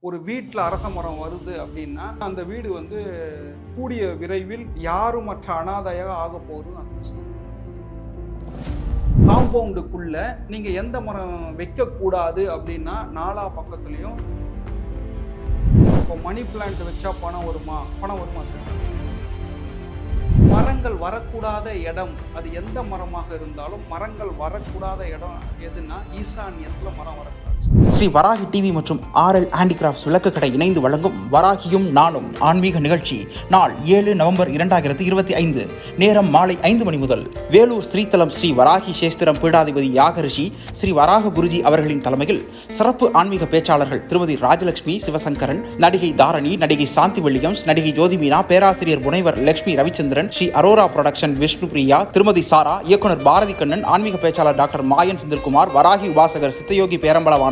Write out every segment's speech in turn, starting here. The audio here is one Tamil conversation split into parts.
ஒரு வீட்டில் அரச மரம் வருது அப்படின்னா அந்த வீடு வந்து கூடிய விரைவில் யாருமற்ற அனாதையாக ஆக போகுதுன்னு அர்த்தம். காம்பவுண்டுக்குள்ள நீங்க எந்த மரம் வைக்க கூடாது அப்படின்னா நாலா பக்கத்துலயும் இப்போ மணி பிளான்ட் வச்சா பணம் வருமா சார்? மரங்கள் வரக்கூடாத இடம், அது எந்த மரமாக இருந்தாலும் மரங்கள் வரக்கூடாத இடம் எதுன்னா ஈசான்யத்துல மரம் வரக்கூடாது. ஸ்ரீ வராகி டிவி மற்றும் RL ஹேண்டிகிராஃப்ட்ஸ் விளக்குக்கடை இணைந்து வழங்கும் வராகியும் நானும் ஆன்மீக நிகழ்ச்சி நாள் 7 நவம்பர் 2025, நேரம் மாலை 5 மணி முதல் வேலூர் ஸ்ரீதலம் ஸ்ரீ வராகி சேஸ்திரம் பீடாதிபதி யாகரிஷி ஸ்ரீ வராக குருஜி அவர்களின் தலைமையில் சிறப்பு ஆன்மீக பேச்சாளர்கள் திருமதி ராஜலட்சுமி சிவசங்கரன், நடிகை தாரணி, நடிகை சாந்தி வில்லியம்ஸ், நடிகை ஜோதிமீனா, பேராசிரியர் முனைவர் லட்சுமி ரவிச்சந்திரன், ஸ்ரீ அரோரா புரொடக்ஷன் விஷ்ணு பிரியா, திருமதி சாரா, இயக்குனர் பாரதி கண்ணன், ஆன்மீக பேச்சாளர் டாக்டர் மாயன் செந்தில்குமார், வராகி உபாசகர் சித்தயோகி பேரம்பலவாணன்,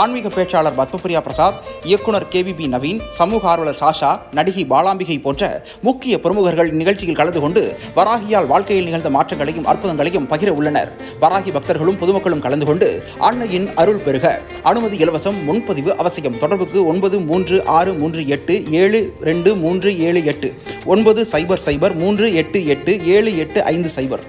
ஆன்மீக பேச்சாளர் பத்மபிரியா பிரசாத், இயக்குனர் KVB நவீன், சமூக ஆர்வலர் சாஷா, நடிகை பாலாம்பிகை போன்ற முக்கிய பிரமுகர்கள் நிகழ்ச்சியில் கலந்து கொண்டு வராகியால் வாழ்க்கையில் நிகழ்ந்த மாற்றங்களையும் அற்புதங்களையும் பகிர உள்ளனர். வராகி பக்தர்களும் பொதுமக்களும் கலந்து கொண்டு அன்னையின் அருள் பெறுக. அனுமதி இலவசம், முன்பதிவு அவசியம். தொடர்புக்கு 9367272378 9003887850.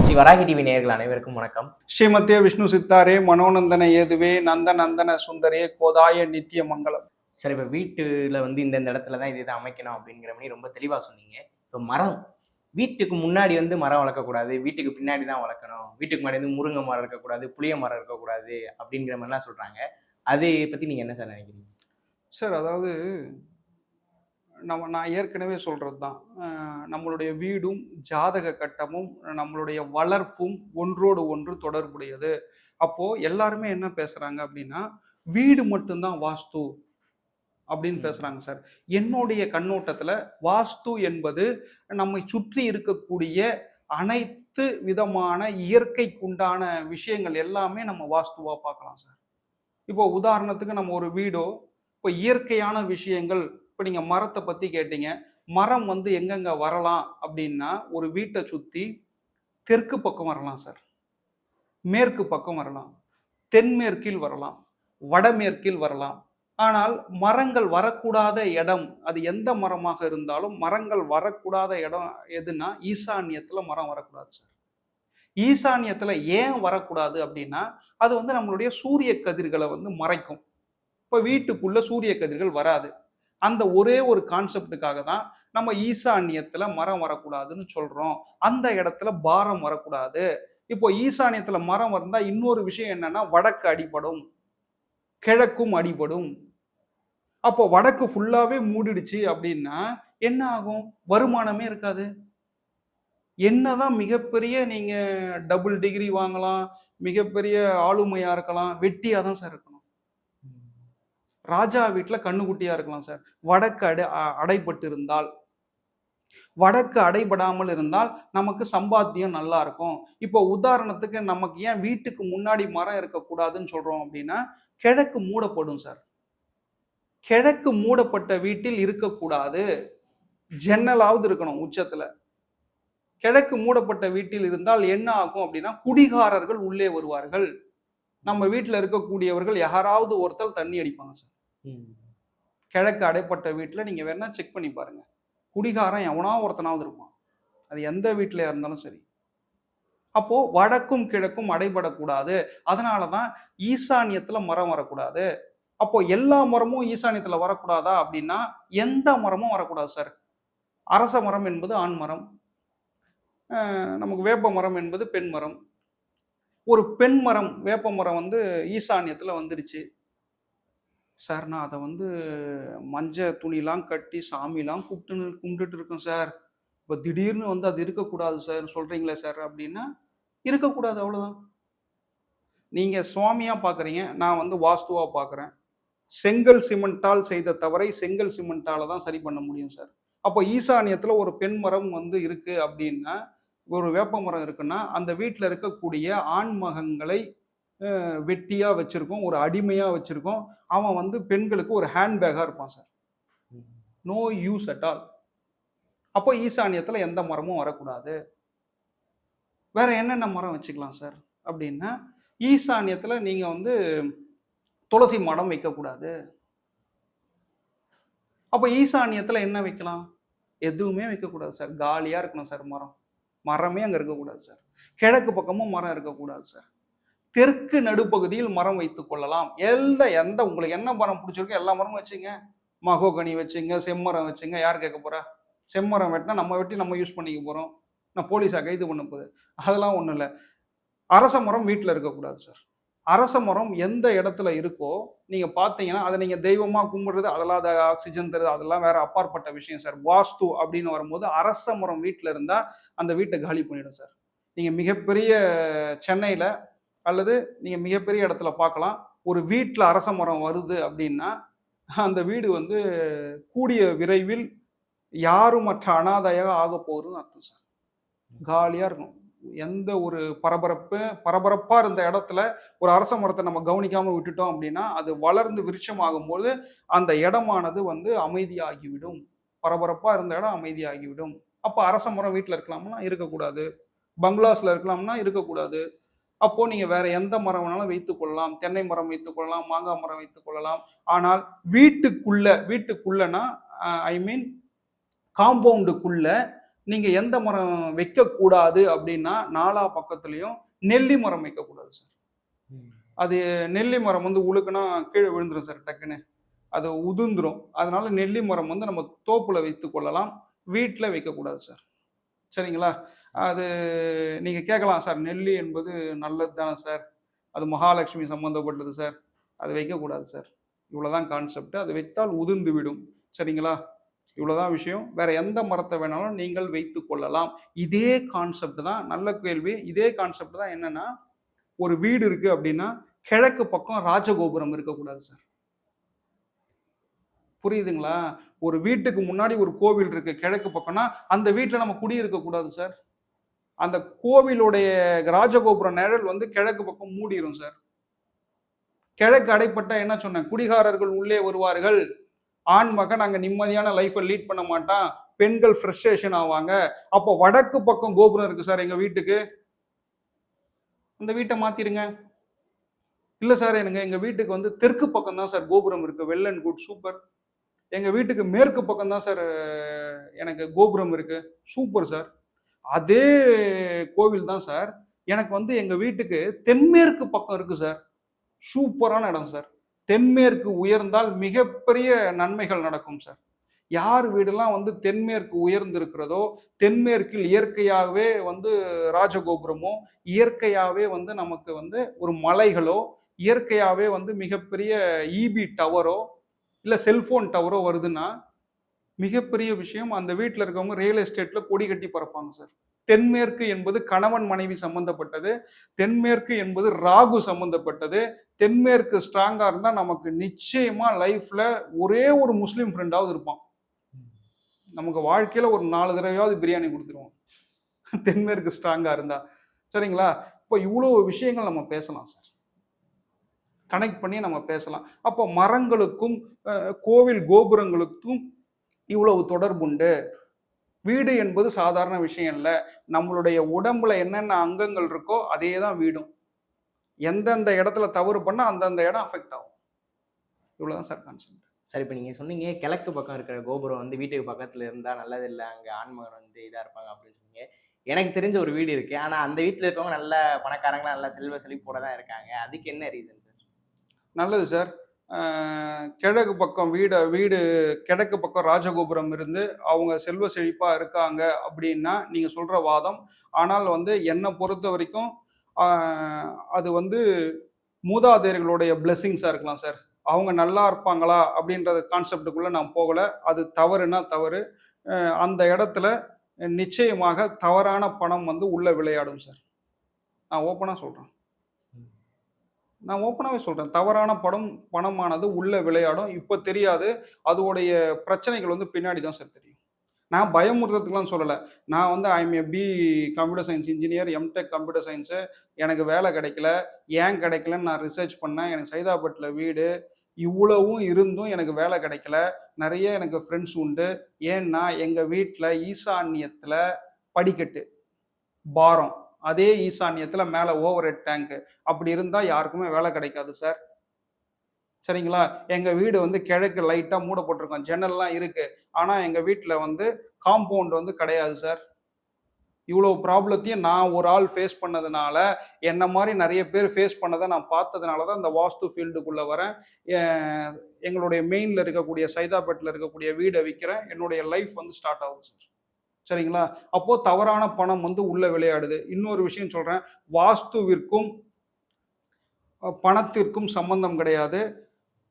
ஸ்ரீ வராகி டிவி நேயர்கள் அனைவருக்கும் வணக்கம். ஸ்ரீமத்திய விஷ்ணு சித்தாரே மனோநந்தன ஏதுவே நந்தநந்தன சுந்தரே கோதாய நித்திய மங்களம். சரி, இப்போ வீட்டில் வந்து இந்த இடத்துல தான் இதை அமைக்கணும் அப்படிங்கிற மாதிரி ரொம்ப தெளிவாக சொன்னீங்க. இப்போ மரம் வீட்டுக்கு முன்னாடி வந்து மரம் வளர்க்கக்கூடாது, வீட்டுக்கு பின்னாடி தான் வளர்க்கணும், வீட்டுக்கு முன்னாடி வந்து முருங்கை மரம் இருக்கக்கூடாது, புளிய மரம் இருக்கக்கூடாது அப்படிங்கிற மாதிரிலாம் சொல்கிறாங்க. அதை பற்றி நீங்கள் என்ன சார் நினைக்கிறீங்க? சார், அதாவது நான் ஏற்கனவே சொல்கிறது தான், நம்மளுடைய வீடும் ஜாதக கட்டமும் நம்மளுடைய வளர்ப்பும் ஒன்றோடு ஒன்று தொடர்புடையது. அப்போது எல்லாருமே என்ன பேசுகிறாங்க அப்படின்னா வீடு மட்டும்தான் வாஸ்து அப்படின்னு பேசுகிறாங்க சார். என்னுடைய கண்ணோட்டத்தில் வாஸ்து என்பது நம்மை சுற்றி இருக்கக்கூடிய அனைத்து விதமான இயற்கைக்குண்டான விஷயங்கள் எல்லாமே நம்ம வாஸ்துவாக பார்க்கலாம் சார். இப்போ உதாரணத்துக்கு நம்ம ஒரு வீடோ, இப்போ இயற்கையான விஷயங்கள், இப்போ நீங்கள் மரத்தை பற்றி கேட்டீங்க. மரம் வந்து எங்கெங்க வரலாம் அப்படின்னா ஒரு வீட்டை சுற்றி தெற்கு பக்கம் வரலாம் சார், மேற்கு பக்கம் வரலாம், தென்மேற்கில் வரலாம், வடமேற்கில் வரலாம். ஆனால் மரங்கள் வரக்கூடாத இடம், அது எந்த மரமாக இருந்தாலும் மரங்கள் வரக்கூடாத இடம் எதுனா ஈசான்யத்தில் மரம் வரக்கூடாது சார். ஈசான்யத்தில் ஏன் வரக்கூடாது அப்படின்னா அது வந்து நம்மளுடைய சூரிய கதிர்களை வந்து மறைக்கும். இப்போ வீட்டுக்குள்ள சூரிய கதிர்கள் வராது. அந்த ஒரே ஒரு கான்செப்டுக்காக தான் நம்ம ஈசான்யத்துல மரம் வரக்கூடாதுன்னு சொல்றோம். அந்த இடத்துல பாரம் வரக்கூடாது. இப்போ ஈசான்யத்துல மரம் வந்தா இன்னொரு விஷயம் என்னன்னா வடக்கு அடிபடும், கிழக்கும் அடிபடும். அப்போ வடக்கு ஃபுல்லாவே மூடிடுச்சு அப்படின்னா என்ன ஆகும்? வருமானமே இருக்காது. என்னதான் மிகப்பெரிய நீங்க டபுள் டிகிரி வாங்கலாம், மிகப்பெரிய ஆளுமையா இருக்கலாம், வெட்டியா தான் சார் இருக்கணும். ராஜா வீட்டுல கண்ணுக்குட்டியா இருக்கலாம் சார். வடக்கு அடைபட்டு இருந்தால், வடக்கு அடைபடாமல் இருந்தால் நமக்கு சம்பாத்தியம் நல்லா இருக்கும். இப்போ உதாரணத்துக்கு நமக்கு ஏன் வீட்டுக்கு முன்னாடி மரம் இருக்கக்கூடாதுன்னு சொல்றோம் அப்படின்னா கிழக்கு மூடப்படும் சார். கிழக்கு மூடப்பட்ட வீட்டில் இருக்கக்கூடாது, ஜன்னலாவது இருக்கணும் உச்சத்துல. கிழக்கு மூடப்பட்ட வீட்டில் இருந்தால் என்ன ஆகும் அப்படின்னா குடிகாரர்கள் உள்ளே வருவார்கள். நம்ம வீட்டில் இருக்கக்கூடியவர்கள் யாராவது ஒருத்தர் தண்ணி அடிப்பாங்க சார். கிழக்கு அடைப்பட்ட வீட்டில் நீங்க வேணா செக் பண்ணி பாருங்க, குடிகாரன் எவனா ஒருத்தனாவது இருப்பான், அது எந்த வீட்டில இருந்தாலும் சரி. அப்போ வடக்கும் கிழக்கும் அடைபடக்கூடாது. அதனாலதான் ஈசான்யத்துல மரம் வரக்கூடாது. அப்போ எல்லா மரமும் ஈசான்யத்துல வரக்கூடாதா அப்படின்னா எந்த மரமும் வரக்கூடாது சார். அரச மரம் என்பது ஆண் மரம், நமக்கு வேப்ப மரம் என்பது பெண் மரம். ஒரு பெண் மரம் வேப்ப மரம் வந்து ஈசான்யத்தில் வந்துடுச்சு சார், நான் அதை வந்து மஞ்சள் துணிலாம் கட்டி சாமிலாம் கும்பிட்டுட்டு இருக்கேன் சார். இப்போ திடீர்னு வந்து அது இருக்கக்கூடாது சார் சொல்கிறீங்களே சார் அப்படின்னா இருக்கக்கூடாது, அவ்வளோதான். நீங்கள் சுவாமியாக பார்க்குறீங்க, நான் வந்து வாஸ்துவாக பார்க்குறேன். செங்கல் சிமெண்டால் செய்த தவறை செங்கல் சிமெண்டால தான் சரி பண்ண முடியும் சார். அப்போ ஈசான்யத்தில் ஒரு பெண் மரம் வந்து இருக்குது அப்படின்னா, ஒரு வேப்ப மரம் இருக்குன்னா அந்த வீட்டில் இருக்கக்கூடிய ஆண்மகங்களை வெட்டியாக வச்சிருக்கோம், ஒரு அடிமையாக வச்சிருக்கோம். அவன் வந்து பெண்களுக்கு ஒரு ஹேண்ட்பேக்காக இருப்பான் sir. No use at all. அப்போ ஈசான்யத்தில் எந்த மரமும் வரக்கூடாது. வேற என்னென்ன மரம் வச்சுக்கலாம் சார்? அப்படின்னா ஈசான்யத்துல நீங்க வந்து துளசி மாடம் வைக்கக்கூடாது. அப்ப ஈசான்யத்துல என்ன வைக்கலாம்? எதுவுமே வைக்கக்கூடாது சார். காலியா இருக்கணும் சார் மரம். மரமே அங்க இருக்கக்கூடாது சார். கிழக்கு பக்கமும் மரம் இருக்கக்கூடாது சார். தெற்கு நடுப்பகுதியில் மரம் வைத்துக் கொள்ளலாம். எந்த உங்களுக்கு என்ன மரம் பிடிச்சிருக்கோ எல்லா மரமும் வச்சுங்க. மகோகனி வச்சுங்க, செம்மரம் வச்சுங்க. யார் கேட்க போறா? செம்மரம் வெட்டினா நம்ம வெட்டி நம்ம யூஸ் பண்ணிக்க போறோம். நான் போலீஸா கைது பண்ண போகுது? அதெல்லாம் ஒண்ணும் இல்ல. அரச மரம் வீட்டுல இருக்கக்கூடாது சார். அரச மரம் எந்த இடத்துல இருக்கோ நீங்க பாத்தீங்கன்னா அதை நீங்க தெய்வமா கும்பிடுறது, அதெல்லாம் அது ஆக்சிஜன் தருது, அதெல்லாம் வேற அப்பாற்பட்ட விஷயம் சார். வாஸ்து அப்படின்னு வரும்போது அரச மரம் வீட்டுல இருந்தா அந்த வீட்டை காலி பண்ணிடும் சார். நீங்க மிகப்பெரிய சென்னையில அல்லது நீங்க மிகப்பெரிய இடத்துல பார்க்கலாம். ஒரு வீட்டுல அரச மரம் வருது அப்படின்னா அந்த வீடு வந்து கூடிய விரைவில் யாருமற்ற அனாதையாக ஆக போகுதுன்னு அர்த்தம் சார். காலியா இருக்கும். எந்த ஒரு பரபரப்பா இருந்த இடத்துல ஒரு அரச மரத்தை நம்ம கவனிக்காம விட்டுட்டோம் அப்படின்னா அது வளர்ந்து விருட்சமாகும்போது அந்த இடமானது வந்து அமைதியாகிவிடும். பரபரப்பா இருந்த இடம் அமைதியாகிவிடும். அப்ப அரச மரம் வீட்டுல இருக்கலாம்னா இருக்கக்கூடாது. பங்களாஸ்ல இருக்கலாம்னா இருக்கக்கூடாது. அப்போ நீங்க வேற எந்த மரம் வேணாலும் வைத்துக் கொள்ளலாம். தென்னை மரம் வைத்துக் கொள்ளலாம், மாங்காய் மரம் வைத்துக் கொள்ளலாம். ஆனால் வீட்டுக்குள்ளனா ஐ மீன் காம்பவுண்டுக்குள்ள நீங்க எந்த மரம் வைக்கக்கூடாது அப்படின்னா நாலா பக்கத்துலயும் நெல்லி மரம் வைக்கக்கூடாது சார். அது நெல்லி மரம் வந்து உழுக்குனா கீழே விழுந்துரும் சார் டக்குன்னு. அது உதிர்ந்துரும். அதனால நெல்லி மரம் வந்து நம்ம தோப்புல வைத்துக் கொள்ளலாம். வீட்டுல வைக்கக்கூடாது சார். சரிங்களா? அது நீங்க கேட்கலாம் சார், நெல்லி என்பது நல்லது தானே சார், அது மகாலட்சுமி சம்பந்தப்பட்டது சார், அது வைக்கக்கூடாது சார். இவ்வளவுதான் கான்செப்ட். அது வைத்தால் உதிர்ந்து விடும். சரிங்களா? இவ்வளவுதான் விஷயம். வேற எந்த மரத்தை வேணாலும் நீங்கள் வைத்துக் கொள்ளலாம். இதே கான்செப்ட் தான். நல்ல கேள்வி. இதே கான்செப்ட் தான். என்னன்னா ஒரு வீடு இருக்கு அப்படின்னா கிழக்கு பக்கம் ராஜகோபுரம் இருக்கக்கூடாது சார். புரியுதுங்களா? ஒரு வீட்டுக்கு முன்னாடி ஒரு கோவில் இருக்கு கிழக்கு பக்கம்னா அந்த வீட்டுல நம்ம குடியிருக்க கூடாது சார். அந்த கோவிலுடைய ராஜகோபுர நிழல் வந்து கிழக்கு பக்கம் மூடிரும் சார். கிழக்கு அடைப்பட்ட என்ன சொன்னேன்? குடிகாரர்கள் உள்ளே வருவார்கள். ஆண் மகன் அங்க நிம்மதியான லைஃபை லீட் பண்ண மாட்டான். பெண்கள் ஃப்ரஸ்ட்ரேஷன் ஆவாங்க. அப்போ வடக்கு பக்கம் கோபுரம் இருக்கு சார் எங்க வீட்டுக்கு, அந்த வீட்டை மாத்திருங்க. இல்ல சார் எங்க வீட்டுக்கு வந்து தெற்கு பக்கம் தான் சார் கோபுரம் இருக்கு. Well and good, super. எங்க வீட்டுக்கு மேற்கு பக்கம் தான் சார் எனக்கு கோபுரம் இருக்கு. Super sir. அதே கோவில் தான் சார் எனக்கு வந்து எங்க வீட்டுக்கு தென்மேற்கு பக்கம் இருக்கு சார். சூப்பரான இடம் சார். தென்மேற்கு உயர்ந்தால் மிகப்பெரிய நன்மைகள் நடக்கும் சார். யார் வீடெல்லாம் வந்து தென்மேற்கு உயர்ந்து இருக்கிறதோ, தென்மேற்கில் இயற்கையாகவே வந்து ராஜகோபுரமோ, இயற்கையாகவே வந்து நமக்கு வந்து ஒரு மலைகளோ, இயற்கையாகவே வந்து மிகப்பெரிய இபி டவரோ இல்லை செல்போன் டவரோ வருதுன்னா மிகப்பெரிய விஷயம். அந்த வீட்டில் இருக்கவங்க ரியல் எஸ்டேட்ல கொடி கட்டி பறப்பாங்க சார். தென்மேற்கு என்பது கணவன் மனைவி சம்பந்தப்பட்டது. தென்மேற்கு என்பது ராகு சம்பந்தப்பட்டது. தென்மேற்கு ஸ்ட்ராங்கா இருந்தா நமக்கு நிச்சயமா லைஃப்ல ஒரே ஒரு முஸ்லீம் ஃப்ரெண்டாவது இருப்பான். நமக்கு வாழ்க்கையில ஒரு 4 தடவையாவது பிரியாணி கொடுத்துருவோம் தென்மேற்கு ஸ்ட்ராங்கா இருந்தா. சரிங்களா? இப்போ இவ்வளவு விஷயங்கள் நம்ம பேசலாம் சார். கனெக்ட் பண்ணி நம்ம பேசலாம். அப்போ மரங்களுக்கும் கோவில் கோபுரங்களுக்கும் இவ்வளவு தொடர்புண்டு. வீடு என்பது சாதாரண விஷயம் இல்லை. நம்மளுடைய உடம்புல என்னென்ன அங்கங்கள் இருக்கோ அதே தான் வீடும். எந்தெந்த இடத்துல தவறு பண்ணா அந்தந்த இடம் அஃபெக்ட் ஆகும். இவ்வளவுதான் சார் கான்செப்ட். சார், இப்போ நீங்க சொன்னீங்க கிழக்கு பக்கம் இருக்கிற கோபுரம் வந்து வீட்டுக்கு பக்கத்துல இருந்தா நல்லது இல்லை, அங்க ஆண்மகன் வந்து இதா இருப்பாங்க அப்படின்னு சொன்னீங்க. எனக்கு தெரிஞ்ச ஒரு வீடு இருக்கு. ஆனா அந்த வீட்டுல இருக்கவங்க நல்ல பணக்காரங்களா, நல்ல செல்வ செழிப்போட தான் இருக்காங்க. அதுக்கு என்ன ரீசன் சார்? நல்லது சார். கிழக்கு பக்கம் வீடு கிழக்கு பக்கம் ராஜகோபுரம் இருந்து அவங்க செல்வ செழிப்பா இருக்காங்க அப்படின்னா நீங்க சொல்ற வாதம். ஆனால் வந்து என்னை பொறுத்த வரைக்கும் அது வந்து மூதாதையர்களுடைய பிளெஸிங்ஸா இருக்கலாம் சார். அவங்க நல்லா இருப்பாங்களா அப்படின்ற கான்செப்டுக்குள்ள நான் போகல. அது தவறுனா தவறு. அந்த இடத்துல நிச்சயமாக தவறான பணம் வந்து உள்ள விளையாடும் சார். நான் ஓப்பனாகவே சொல்கிறேன். தவறான பணமானது உள்ள விளையாடும். இப்போ தெரியாது. அதோடைய பிரச்சனைகள் வந்து பின்னாடி தான் சார் தெரியும். நான் பயமுறுத்துறதுக்குலாம் சொல்லலை. நான் வந்து I'm a B computer science engineer, MTech computer science. எனக்கு வேலை கிடைக்கல. ஏன் கிடைக்கலன்னு நான் ரிசர்ச் பண்ணேன். எனக்கு சைதாப்பேட்டில் வீடு இவ்வளவும் இருந்தும் எனக்கு வேலை கிடைக்கல. நிறைய எனக்கு ஃப்ரெண்ட்ஸ் உண்டு. ஏன்னா எங்கள் வீட்டில் ஈசான்யத்தில் படிக்கட்டு பாரம் அதே ஈசான்யத்துல மேல ஓவர் ஹெட் டேங்க். அப்படி இருந்தா யாருக்குமே வேலை கிடைக்காது சார். சரிங்களா? எங்க வீடு வந்து கிழக்கு லைட்டா மூடப்பட்டிருக்கும். ஜன்னல்லாம் இருக்கு. ஆனா எங்க வீட்ல வந்து காம்பவுண்ட் வந்து கிடையாது சார். இவ்வளோ ப்ராப்ளத்தையும் நான் ஒரு ஆள் ஃபேஸ் பண்ணதுனால, என்ன மாரி நெறைய பேர் ஃபேஸ் பண்ணத நான் பார்த்ததுனால தான் இந்த வாஸ்து ஃபீல்டுக்குள்ள வரேன். எ எங்களுடைய மெயின்ல இருக்கக்கூடிய சைதாப்பேட்ல இருக்கக்கூடிய வீட விக்கிறேன். என்னுடைய லைஃப் வந்து ஸ்டார்ட் ஆகுது சார். சரிங்களா? அப்போ தவறான பணம் வந்து உள்ள விளையாடுது. இன்னொரு விஷயம் சொல்றேன். வாஸ்துவிற்கும் பணத்திற்கும் சம்பந்தம் கிடையாது.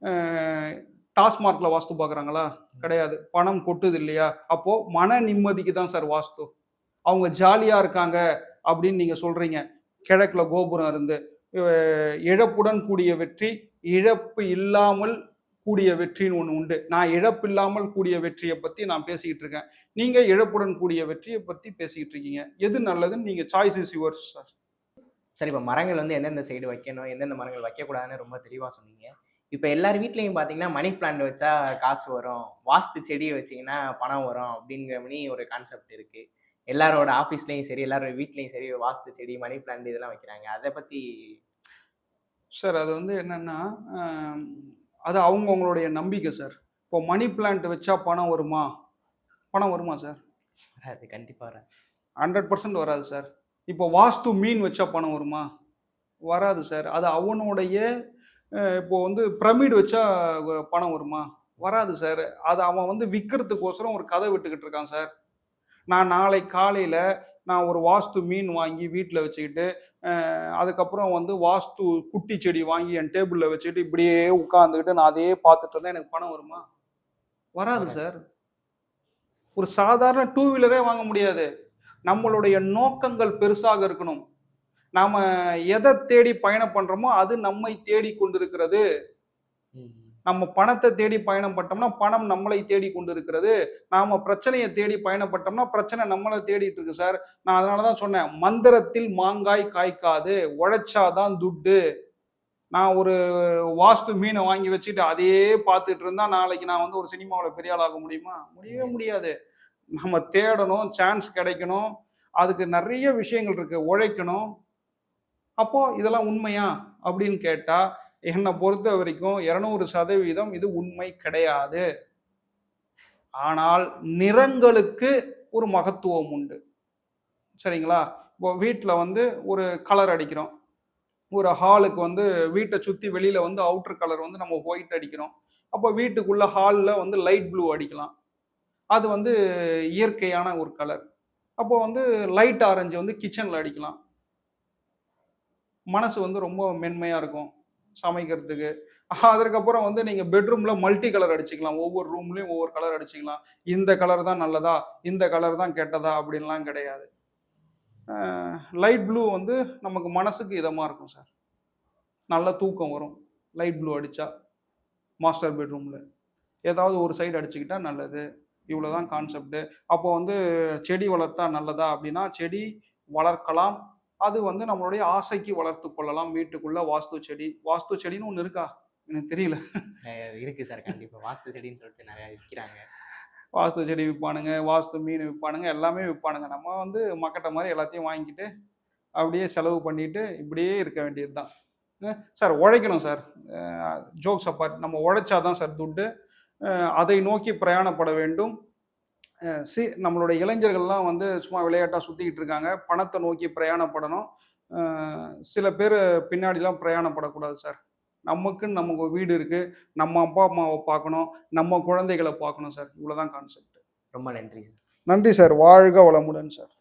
அ டாஸ்மார்க்ல வாஸ்து பார்க்குறாங்களா? கிடையாது. பணம் கொட்டுது இல்லையா? அப்போ மன நிம்மதிக்கு தான் சார் வாஸ்து. அவங்க ஜாலியா இருக்காங்க அப்படின்னு நீங்க சொல்றீங்க. கிழக்குல கோபுரம் இருந்து. இழப்புடன் கூடிய வெற்றி, இழப்பு இல்லாமல் கூடிய வெற்றின்னு ஒண்ணு உண்டு. நான் இழப்பு இல்லாமல் கூடிய வெற்றிய பத்தி நான் பேசிக்கிட்டு இருக்கேன். நீங்க இழப்புடன் கூடிய வெற்றிய பத்தி பேசிக்கிட்டு இருக்கீங்க. எது நல்லதுன்னு நீங்க சாய்ஸ் இஸ் யுவர்ஸ் சார். சரி, இப்போ மரங்கள் வந்து எந்தெந்த சைடு வைக்கணும், எந்தெந்த மரங்கள் வைக்கக்கூடாதுன்னு ரொம்ப தெளிவா சொன்னீங்க. இப்ப எல்லார் வீட்லயும் பார்த்தீங்கன்னா, மணி பிளான்ட் வச்சா காசு வரும். வாஸ்து செடிய வச்சீங்கன்னா பணம் வரும் அப்படிங்கிற மாரி ஒரு கான்செப்ட் இருக்கு. எல்லாரோட ஆஃபீஸ்லயும் சரி, எல்லாரோட வீட்லயும் சரி வாஸ்து செடி, மணி பிளான்ட் இதெல்லாம் வைக்கிறாங்க. அத பத்தி சார் அது வந்து என்னன்னா, அ அது அவங்கவங்களுடைய நம்பிக்கை சார். இப்போ மணி பிளான்ட் வச்சா பணம் வருமா? பணம் வருமா சார்? வராது. கண்டிப்பா வராது. 100% வராது சார். இப்போ வாஸ்து மீன் வச்சா பணம் வருமா? வராது சார். அது அவனுடைய இப்போ வந்து பிரமிட் வச்சா பணம் வருமா? வராது சார். அது அவன் வந்து விக்கிறதுக்கோசரம் ஒரு கதை விட்டுக்கிட்டு இருக்கான் சார். நான் நாளை காலையில நான் ஒரு வாஸ்து மீன் வாங்கி வீட்ல வச்சுக்கிட்டு, அதுக்கப்புறம் வந்து வாஸ்து குட்டி செடி வாங்கி என் டேபிள்ல வச்சுட்டு இப்படியே உட்கார்ந்துகிட்டு நான் அதையே பார்த்துட்டு இருந்தா எனக்கு பணம் வருமா? வராது வராது. சார். ஒரு சாதாரண டூ வீலரே வாங்க முடியாது. நம்மளுடைய நோக்கங்கள் பெருசாக இருக்கணும். நாம எத தேடி பயணம் பண்றோமோ, அது நம்மை தேடிக் கொண்டிருக்கிறது. ம். நம்ம பணத்த தேடி பயணப்பட்டோம்னா, பணம் நம்மளை தேடிக் கொண்டிருக்கிறது. நாம பிரச்சனைய தேடி பயணப்பட்டோம்னா, பிரச்சனை நம்மள தேடிட்டு இருக்கு சார். நான் அதனால தான் சொன்னேன், மந்திரத்தில் மாங்காய் காய்க்காது. உழைச்சா தான் துட்டு. நான் ஒரு வாஸ்து மீன வாங்கி வச்சுட்டு அதையே பார்த்துட்டு இருந்தா, நாளைக்கு நான் வந்து ஒரு சினிமாவுல பெரிய ஆள் ஆக முடியுமா? முடியவே முடியாது. நம்ம தேடணும், சான்ஸ் கிடைக்கணும். அதுக்கு நெறைய விஷயங்கள் இருக்கு. உழைக்கணும். அப்போ இதெல்லாம் உண்மையா? அப்படின்னு கேட்டா, என்ன பொறுத்த வரைக்கும் 200% இது உண்மை கிடையாது. ஆனால் நிறங்களுக்கு ஒரு மகத்துவம் உண்டு. சரிங்களா? இப்போ வீட்ல வந்து ஒரு கலர் அடிக்கிறோம். ஒரு ஹாலுக்கு வந்து வீட்ட சுத்தி வெளியில வந்து அவுட்டர் கலர் வந்து நம்ம ஒயிட் அடிக்கிறோம். அப்போ வீட்டுக்குள்ள ஹால்ல வந்து லைட் ப்ளூ அடிக்கலாம். அது வந்து இயற்கையான ஒரு கலர். அப்போ வந்து லைட் ஆரஞ்சு வந்து கிச்சன்ல அடிக்கலாம். மனசு வந்து ரொம்ப மென்மையா இருக்கும் சமைக்கிறதுக்கு. அதற்கப்புறம் வந்து நீங்க பெட்ரூம்ல மல்டி கலர் அடிச்சுக்கலாம். ஒவ்வொரு ரூம்லயும் ஒவ்வொரு கலர் அடிச்சுக்கலாம். இந்த கலர் தான் நல்லதா? இந்த கலர் தான் கெட்டதா? அப்படின்லாம் கிடையாது. லைட் ப்ளூ வந்து நமக்கு மனசுக்கு இதமா இருக்கும் சார். நல்ல தூக்கம் வரும். லைட் ப்ளூ அடிச்சா மாஸ்டர் பெட்ரூம்ல. ஏதாவது ஒரு சைடு அடிச்சுக்கிட்டா நல்லது. இவ்வளோதான் கான்செப்ட். அப்போ வந்து செடி வளர்த்தா நல்லதா? அப்படின்னா செடி வளர்க்கலாம். அது வந்து நம்மளுடைய ஆசைக்கு வளர்த்துக் கொள்ளலாம். வீட்டுக்குள்ள வாஸ்து செடி. வாஸ்து செடின்னு ஒண்ணு இருக்கா? எனக்கு தெரியல. இருக்கு சார். கண்டிப்பா. வாஸ்து செடின்னு சொல்லிட்டு நெறைய விக்கிறாங்க. வாஸ்து செடி விப்பானுங்க, வாஸ்து மீன் விப்பானுங்க, எல்லாமே விப்பானுங்க. நம்ம வந்து மக்கட்ட மாரி எல்லாத்தையும் வாங்கிக்கிட்டு, அப்படியே செலவு பண்ணிட்டு, இப்படியே இருக்க வேண்டியது தான். சார் உழைக்கணும் சார். Jokes apart. நம்ம உழைச்சா தான் சார் துட்டு. அதை நோக்கி பிரயாணப்பட வேண்டும். நம்மளுடைய இளைஞர்கள்லாம் வந்து சும்மா விளையாட்டா சுத்திக்கிட்டு இருக்காங்க. பணத்த நோக்கி பிரயாணப்படணும். அ சில பேரு பின்னாடிலாம் பிரயாணப்படக்கூடாது சார். நமக்குன்னு நமக்கு ஒரு வீடு இருக்கு. நம்ம அப்பா, அம்மாவ பார்க்கணும். நம்ம குழந்தைகள பார்க்கணும் சார். இவ்வளோதான் கான்செப்ட். ரொம்ப நன்றி சார். நன்றி சார். வாழ்க வளமுடன் சார்.